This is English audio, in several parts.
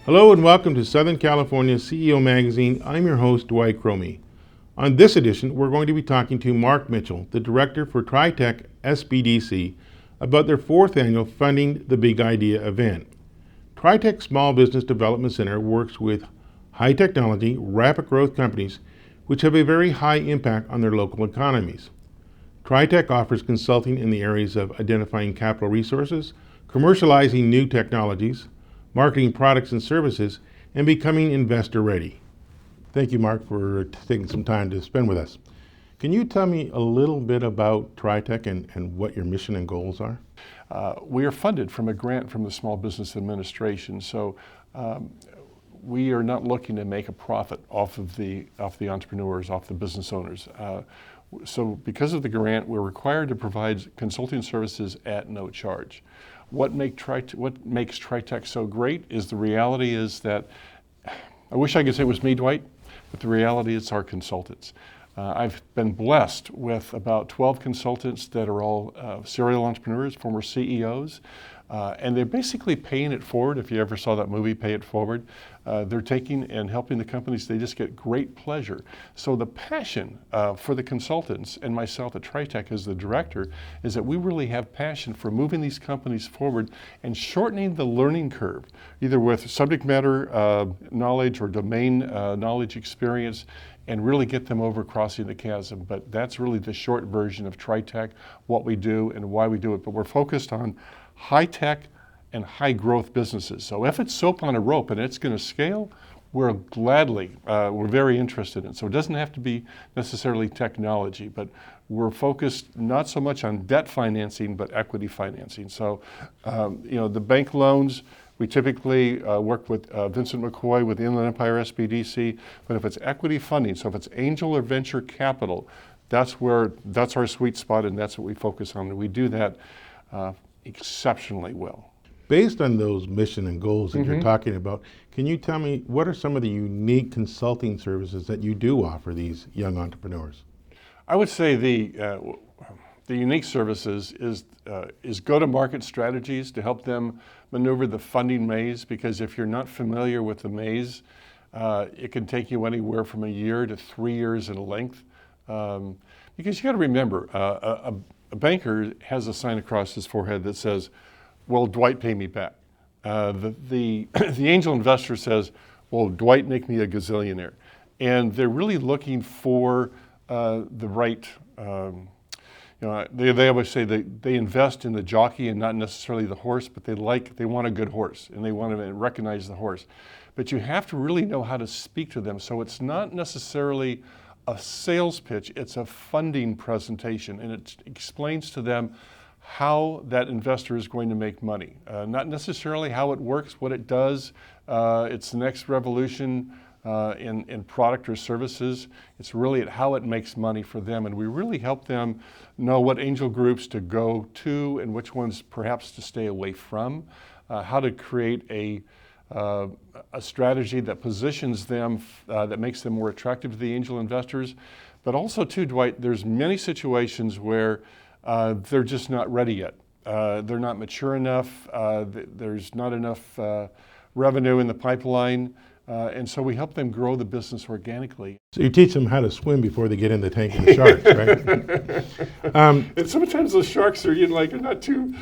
Hello and welcome to Southern California CEO Magazine. I'm your host, Dwight Cromie. On this edition, we're going to be talking to Mark Mitchell, the director for TriTech SBDC, about their fourth annual Funding the Big Idea event. TriTech Small Business Development Center works with high technology, rapid growth companies which have a very high impact on their local economies. TriTech offers consulting in the areas of identifying capital resources, commercializing new technologies, marketing products and services, and becoming investor ready. Thank you, Mark, for taking some time to spend with us. Can you tell me a little bit about TriTech and what your mission and goals are? We are funded from a grant from the Small Business Administration, so we are not looking to make a profit off the entrepreneurs, off the business owners. So because of the grant, we're required to provide consulting services at no charge. What makes TriTech so great is the reality is that, I wish I could say it was me, Dwight, but the reality is our consultants. I've been blessed with about 12 consultants that are all serial entrepreneurs, former CEOs, and they're basically paying it forward. If you ever saw that movie, Pay It Forward, they're taking and helping the companies. They just get great pleasure. So the passion for the consultants and myself at TriTech as the director is that we really have passion for moving these companies forward and shortening the learning curve, either with subject matter knowledge or domain knowledge experience, and really get them over crossing the chasm. But that's really the short version of TriTech, what we do and why we do it. But we're focused on high-tech and high-growth businesses. So if it's soap on a rope and it's going to scale, we're very interested in it. So it doesn't have to be necessarily technology, but we're focused not so much on debt financing, but equity financing. So, the bank loans, we typically work with Vincent McCoy with Inland Empire SBDC, but if it's equity funding, so if it's angel or venture capital, that's our sweet spot, and that's what we focus on, and we do that exceptionally well. Based on those mission and goals that you're talking about, can you tell me what are some of the unique consulting services that you do offer these young entrepreneurs? I would say the unique services is go-to-market strategies to help them maneuver the funding maze, because if you're not familiar with the maze, it can take you anywhere from a year to 3 years in length. Because you got to remember, a banker has a sign across his forehead that says, "Well, Dwight, pay me back." The angel investor says, "Well, Dwight, make me a gazillionaire." And they're really looking for the right, they always say they invest in the jockey and not necessarily the horse, but they want a good horse and they want to recognize the horse. But you have to really know how to speak to them. So it's not necessarily a sales pitch, it's a funding presentation, and it explains to them how that investor is going to make money. Not necessarily how it works, what it does. It's the next revolution in product or services. It's really at how it makes money for them, and we really help them know what angel groups to go to and which ones perhaps to stay away from, how to create a strategy that positions them, that makes them more attractive to the angel investors. But also too, Dwight, there's many situations where they're just not ready yet. They're not mature enough. There's not enough revenue in the pipeline. And so we help them grow the business organically. So you teach them how to swim before they get in the tank of the sharks, right? And sometimes those sharks are not too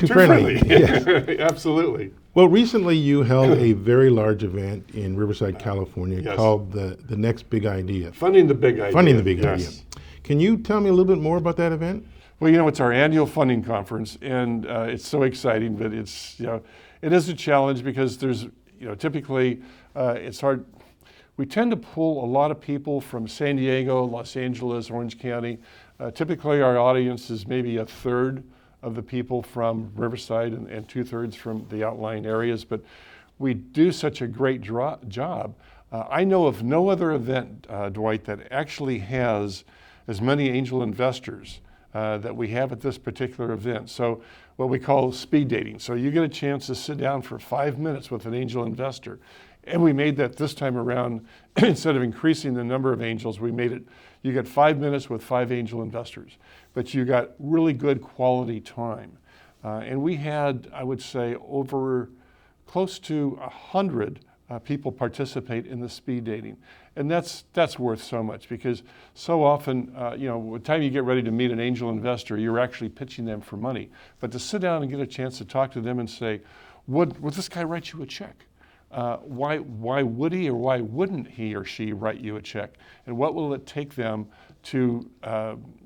friendly. Yes. Absolutely. Well, recently you held a very large event in Riverside, California, yes, called the Next Big Idea. Funding the Big Idea. Funding the Big Yes. Idea. Can you tell me a little bit more about that event? Well, it's our annual funding conference, and it's so exciting, but it is a challenge because there's, typically it's hard. We tend to pull a lot of people from San Diego, Los Angeles, Orange County. Typically our audience is maybe a third of the people from Riverside and 2/3 from the outlying areas, but we do such a great job. I know of no other event, Dwight, that actually has as many angel investors that we have at this particular event. So what we call speed dating. So you get a chance to sit down for 5 minutes with an angel investor. And we made that this time around, instead of increasing the number of angels, we made it, you get 5 minutes with 5 angel investors, but you got really good quality time. And we had, I would say, over close to 100 people participate in the speed dating. And that's worth so much, because so often, by the time you get ready to meet an angel investor, you're actually pitching them for money. But to sit down and get a chance to talk to them and say, would this guy write you a check? Why would he or why wouldn't he or she write you a check? And what will it take them to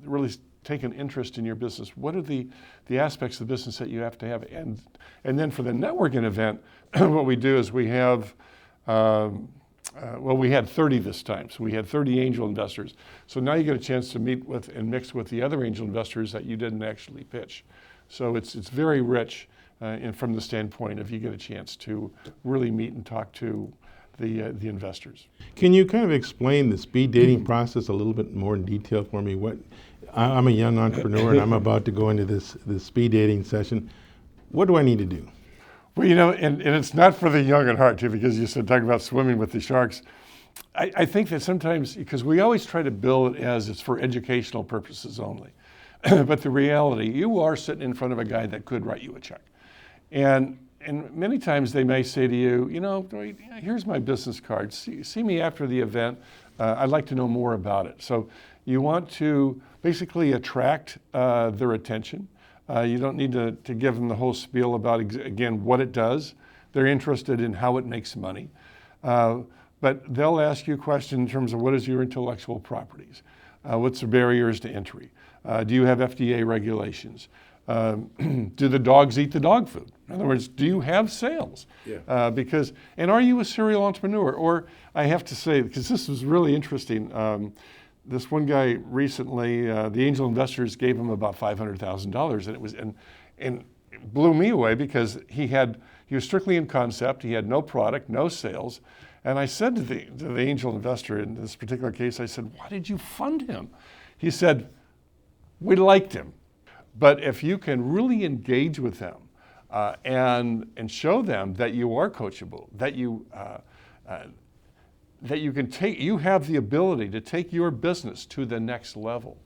really take an interest in your business? What are the aspects of the business that you have to have? And then for the networking event, what we do is we have, we had 30 this time. So we had 30 angel investors. So now you get a chance to meet with and mix with the other angel investors that you didn't actually pitch. So it's very rich from the standpoint of you get a chance to really meet and talk to the investors. Can you kind of explain the speed dating process a little bit more in detail for me? I'm a young entrepreneur and I'm about to go into this speed dating session. What do I need to do? Well, and it's not for the young at heart too, because you said talking about swimming with the sharks. I think that sometimes, because we always try to bill it as it's for educational purposes only. But the reality, you are sitting in front of a guy that could write you a check. And many times they may say to you, here's my business card. See me after the event. I'd like to know more about it. So you want to basically attract their attention. You don't need to give them the whole spiel about, again, what it does. They're interested in how it makes money. But they'll ask you a question in terms of what is your intellectual properties? What's the barriers to entry? Do you have FDA regulations? Do the dogs eat the dog food? In other words, do you have sales? Yeah. And are you a serial entrepreneur? Or I have to say, because this was really interesting, this one guy recently, the angel investors gave him about $500,000, and it blew me away, because he was strictly in concept. He had no product, no sales. And I said to the angel investor in this particular case, I said, why did you fund him? He said, we liked him. But if you can really engage with them and show them that you are coachable, that you have the ability to take your business to the next level,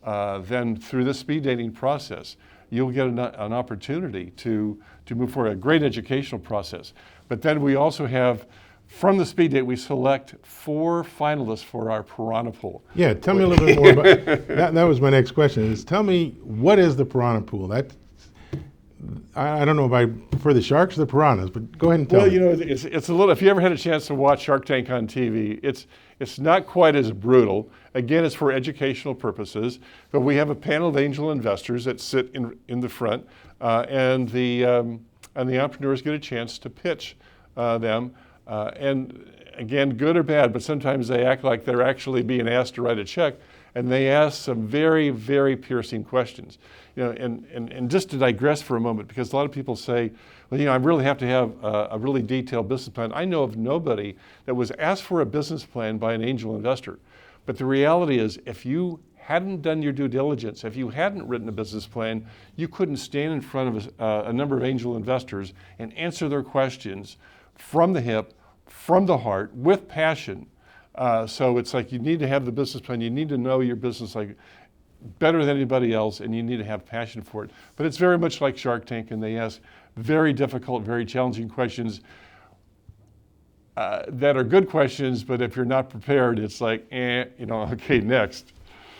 then through the speed dating process, you'll get an opportunity to move forward, a great educational process. But then we also have, from the speed date, we select 4 finalists for our Piranha Pool. Yeah, tell me a little bit more about that. That was my next question. Tell me, what is the Piranha Pool? I don't know if I prefer the sharks or the piranhas, but go ahead and tell me. Well, it's a little. If you ever had a chance to watch Shark Tank on TV, it's not quite as brutal. Again, it's for educational purposes. But we have a panel of angel investors that sit in the front, and the entrepreneurs get a chance to pitch them. And again, good or bad, but sometimes they act like they're actually being asked to write a check, and they ask some very, very piercing questions. And just to digress for a moment, because a lot of people say, well, I really have to have a really detailed business plan. I know of nobody that was asked for a business plan by an angel investor. But the reality is, if you hadn't done your due diligence, if you hadn't written a business plan, you couldn't stand in front of a number of angel investors and answer their questions from the hip, from the heart, with passion. So it's like you need to have the business plan. You need to know your business like better than anybody else, and you need to have passion for it. But it's very much like Shark Tank, and they ask very difficult, very challenging questions that are good questions, but if you're not prepared, it's like, okay, next.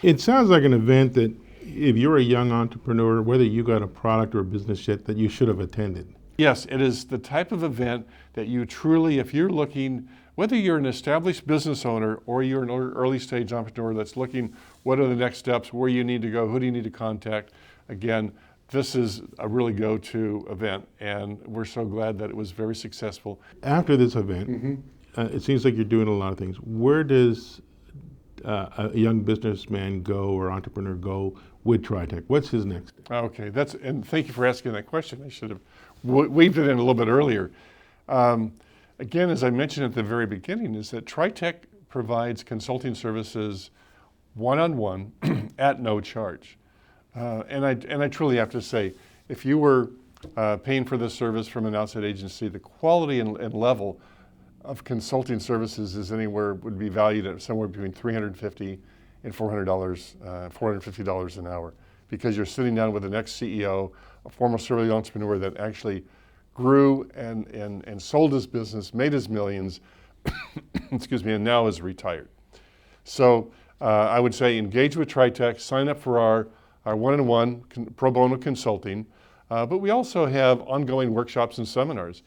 It sounds like an event that if you're a young entrepreneur, whether you got a product or a business yet, that you should have attended. Yes, it is the type of event that you truly, if you're looking, whether you're an established business owner or you're an early stage entrepreneur that's looking, what are the next steps, where you need to go, who do you need to contact? Again, this is a really go-to event, and we're so glad that it was very successful. After this event, it seems like you're doing a lot of things. Where does a young businessman go or entrepreneur go with TriTech? What's his next step? Okay, and thank you for asking that question. I should have weaved it in a little bit earlier. Again, as I mentioned at the very beginning, is that TriTech provides consulting services one-on-one at no charge. And I truly have to say, if you were paying for this service from an outside agency, the quality and level of consulting services would be valued at somewhere between $350 and $450 an hour, because you're sitting down with the next CEO, a former serial entrepreneur that actually grew and sold his business, made his millions, excuse me, and now is retired. So I would say engage with TriTech, sign up for our one-on-one pro bono consulting, but we also have ongoing workshops and seminars.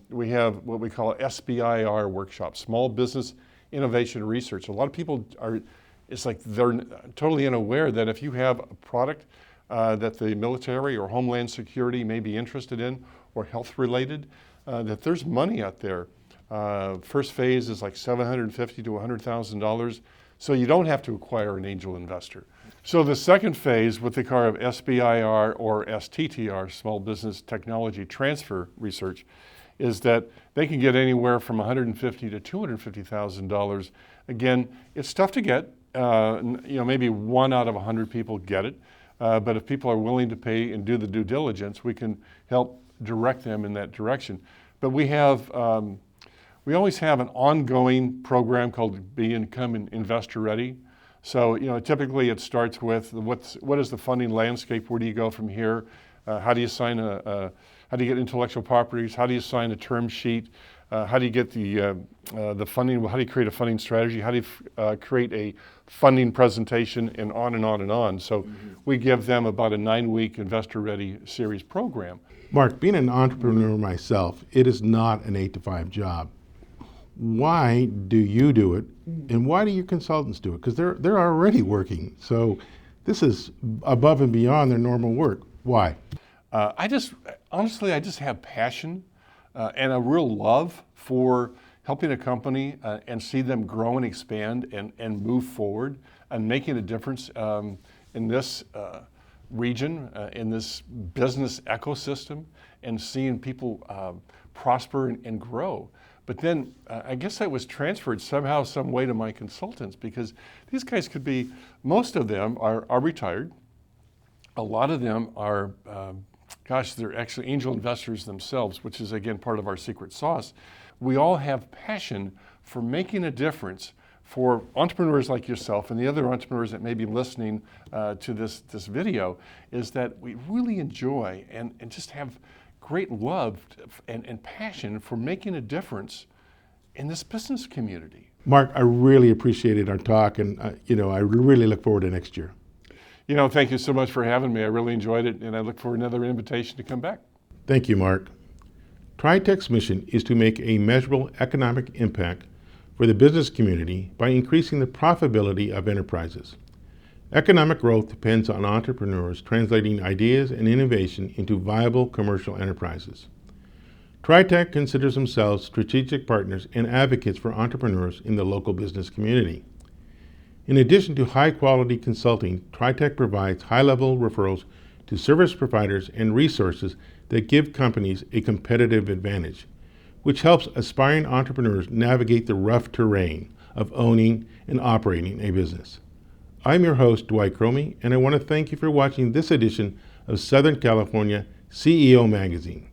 We have what we call SBIR workshops, Small Business Innovation Research. A lot of people it's like they're totally unaware that if you have a product that the military or Homeland Security may be interested in or health related, that there's money out there. First phase is like $750,000 to $100,000, so you don't have to acquire an angel investor. So the second phase, what they call SBIR or STTR, Small Business Technology Transfer Research, is that they can get anywhere from $150,000 to $250,000. Again, it's tough to get. Maybe 1 out of 100 people get it. But if people are willing to pay and do the due diligence, we can help direct them in that direction. But we always have an ongoing program called Become Investor Ready. So, typically it starts with what is the funding landscape? Where do you go from here? How do you sign how do you get intellectual properties? How do you sign a term sheet? How do you get the funding? How do you create a funding strategy? How do you create a funding presentation? And on and on and on. So we give them about a 9-week Investor Ready series program. Mark, being an entrepreneur myself, it is not an 8-to-5 job. Why do you do it, and why do your consultants do it? Because they're already working. So this is above and beyond their normal work. Why? Honestly, I just have passion and a real love for helping a company and see them grow and expand and move forward and making a difference in this region, in this business ecosystem, and seeing people prosper and grow. But then I guess that was transferred somehow, some way to my consultants, because these guys could be, most of them are retired. A lot of them are, they're actually angel investors themselves, which is again part of our secret sauce. We all have passion for making a difference for entrepreneurs like yourself and the other entrepreneurs that may be listening to this video, is that we really enjoy and just have great love and passion for making a difference in this business community. Mark, I really appreciated our talk, and I really look forward to next year. Thank you so much for having me. I really enjoyed it, and I look for another invitation to come back. Thank you, Mark. TriTech's mission is to make a measurable economic impact for the business community by increasing the profitability of enterprises. Economic growth depends on entrepreneurs translating ideas and innovation into viable commercial enterprises. TriTech considers themselves strategic partners and advocates for entrepreneurs in the local business community. In addition to high-quality consulting, TriTech provides high-level referrals to service providers and resources that give companies a competitive advantage, which helps aspiring entrepreneurs navigate the rough terrain of owning and operating a business. I'm your host, Dwight Cromie, and I want to thank you for watching this edition of Southern California CEO Magazine.